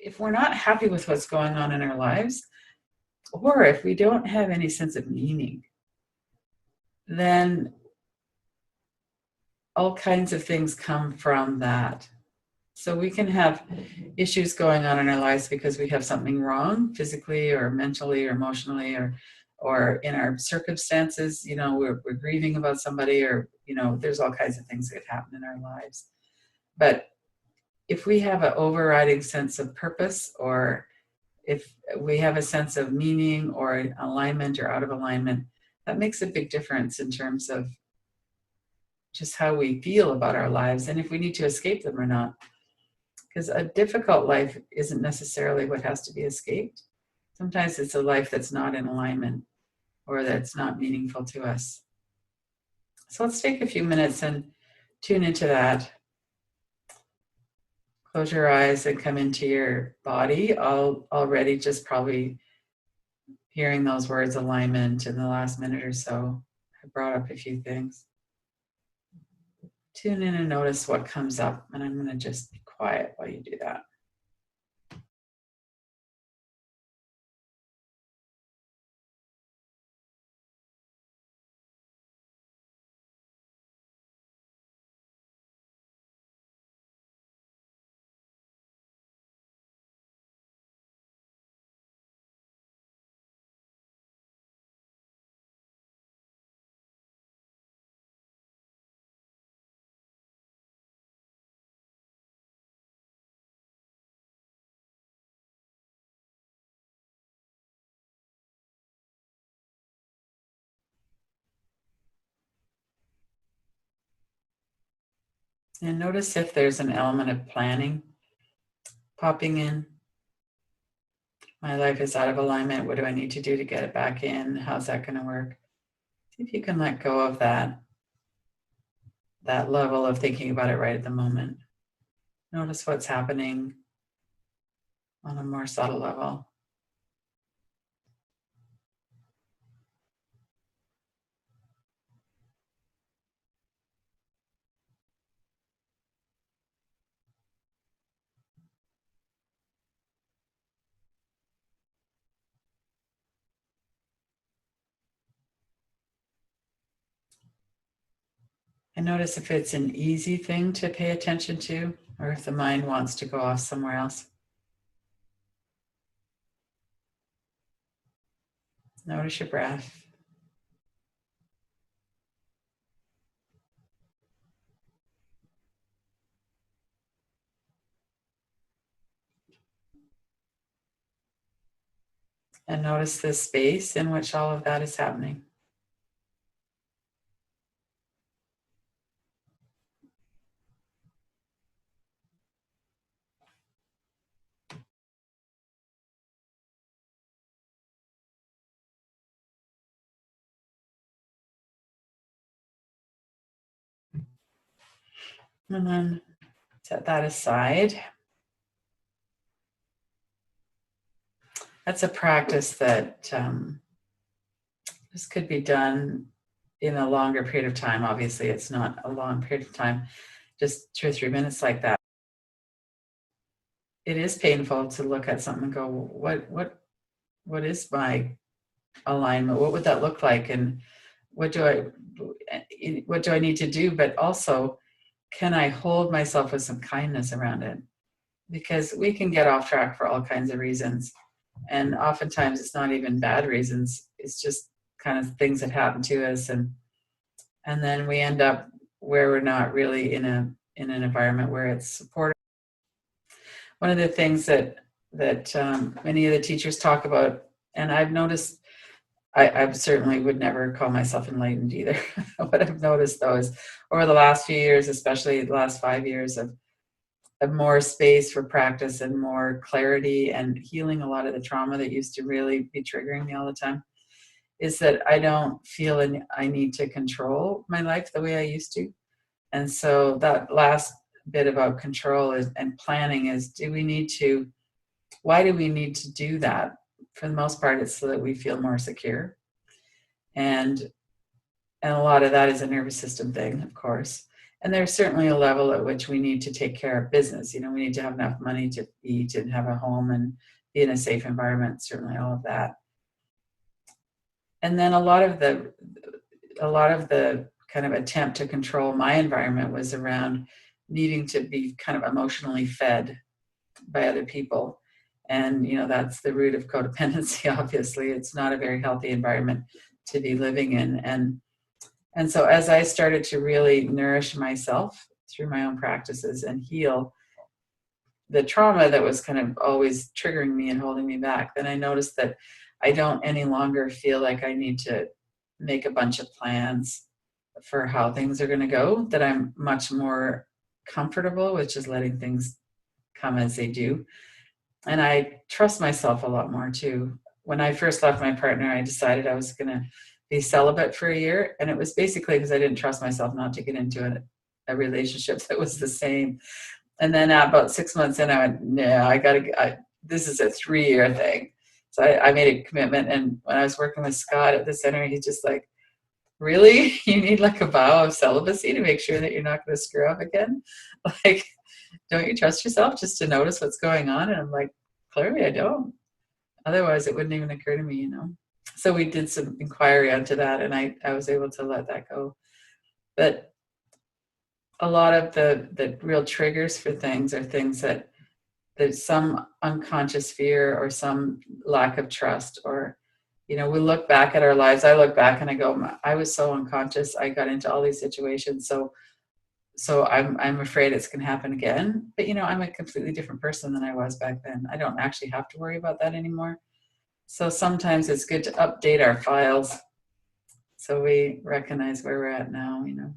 if we're not happy with what's going on in our lives, or if we don't have any sense of meaning, then all kinds of things come from that. So we can have issues going on in our lives because we have something wrong physically or mentally or emotionally, or in our circumstances, we're grieving about somebody, or, there's all kinds of things that happen in our lives. But if we have an overriding sense of purpose, or if we have a sense of meaning or alignment or out of alignment, that makes a big difference in terms of just how we feel about our lives and if we need to escape them or not. Because a difficult life isn't necessarily what has to be escaped. Sometimes it's a life that's not in alignment or that's not meaningful to us. So let's take a few minutes and tune into that. Close your eyes and come into your body. Already just probably hearing those words alignment in the last minute or so, I brought up a few things. Tune in and notice what comes up, and I'm going to just be quiet while you do that. And notice if there's an element of planning popping in. My life is out of alignment. What do I need to do to get it back in? How's that going to work? See if you can let go of that level of thinking about it right at the moment. Notice what's happening on a more subtle level. And notice if it's an easy thing to pay attention to, or if the mind wants to go off somewhere else. Notice your breath. And notice the space in which all of that is happening. And then set that aside. That's a practice that this could be done in a longer period of time. Obviously, it's not a long period of time, just 2 or 3 minutes like that. It is painful to look at something and go, what is my alignment? What would that look like? And what do I need to do? But also, can I hold myself with some kindness around it? Because we can get off track for all kinds of reasons. And oftentimes it's not even bad reasons. It's just kind of things that happen to us. And then we end up where we're not really in an environment where it's supportive. One of the things that many of the teachers talk about, and I've noticed, I certainly would never call myself enlightened either. What I've noticed though is over the last few years, especially the last 5 years of more space for practice and more clarity and healing a lot of the trauma that used to really be triggering me all the time, is that I don't feel I need to control my life the way I used to. And so that last bit about control and planning is, why do we need to do that? For the most part, it's so that we feel more secure. And a lot of that is a nervous system thing, of course. And there's certainly a level at which we need to take care of business. You know, we need to have enough money to eat and have a home and be in a safe environment, certainly all of that. And then a lot of the kind of attempt to control my environment was around needing to be kind of emotionally fed by other people. And, you know, that's the root of codependency, obviously. It's not a very healthy environment to be living in. And so as I started to really nourish myself through my own practices and heal the trauma that was kind of always triggering me and holding me back, then I noticed that I don't any longer feel like I need to make a bunch of plans for how things are going to go, that I'm much more comfortable with just letting things come as they do. And I trust myself a lot more too. When I first left my partner, I decided I was going to be celibate for a year. And it was basically because I didn't trust myself not to get into a relationship that was the same. And then about 6 months in, I went, no, this is a 3-year thing. So I made a commitment. And when I was working with Scott at the center, he's just like, really? You need like a vow of celibacy to make sure that you're not going to screw up again? Like, don't you trust yourself just to notice what's going on? And I'm like, clearly I don't. Otherwise, it wouldn't even occur to me, you know. So we did some inquiry onto that, and I was able to let that go. But a lot of the real triggers for things are things that there's some unconscious fear or some lack of trust, or, you know, we look back at our lives. I look back and I go, I was so unconscious. I got into all these situations. So I'm afraid it's going to happen again. But, you know, I'm a completely different person than I was back then. I don't actually have to worry about that anymore. So sometimes it's good to update our files so we recognize where we're at now, you know.